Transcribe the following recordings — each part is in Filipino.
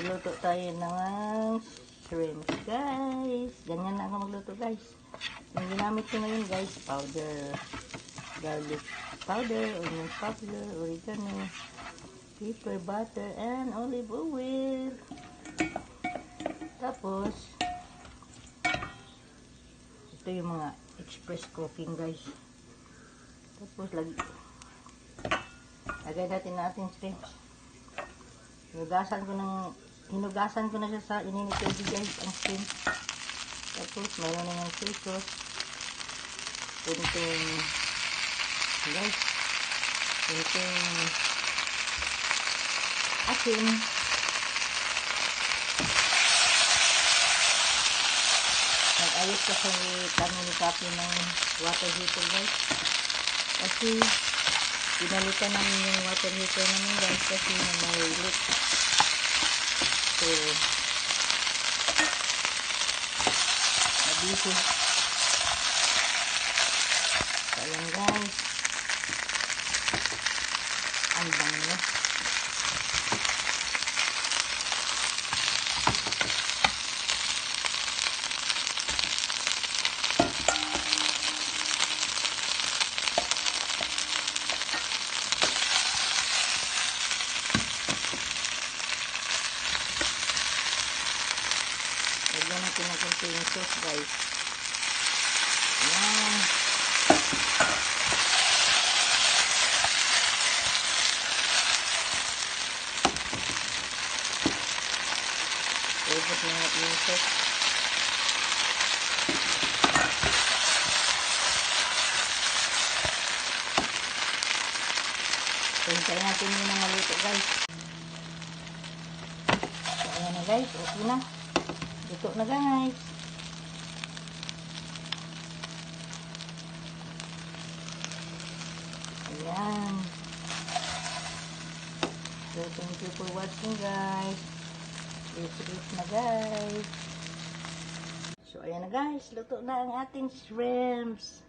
Luluto tayo ng shrimp, guys. Ganyan na ako magluto, guys. Yung ginamit ko ngayon, guys, powder. Garlic powder, onion powder, oregano, pepper, butter, and olive oil. Tapos, ito yung mga express cooking, guys. Tapos, lagay natin shrimps. Hinugasan ko na siya sa ininit tubig, guys, ang shrimps. Tapos, mayroon na yung soy sauce. Kunting, guys, kunting asin. Nag-ayos kasi kami ni Papi ng water heater, guys. Kasi, pinalitan namin yung water heater namin, guys, kasi may leak. So, nabisi. So, ayan, guys. Ang bango. Lagyan natin ng konting sauce, guys. Ayan. Ibot na natin yung sauce. Hintayin natin yun na maluto, guys. So, ayan na, guys. Okay na. Luto na, guys. Ayan. So, thank you for watching, guys. Let's eat na, guys. So, ayan na, guys. Luto na ang ating shrimps.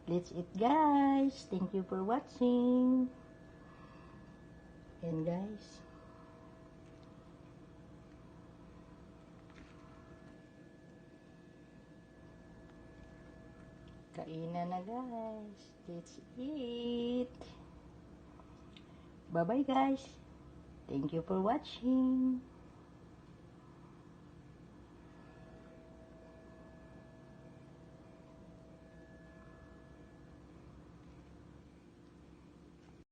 Let's eat, guys. Thank you for watching. Ayan, guys. Kainan na, guys. Let's eat. Bye-bye, guys. Thank you for watching.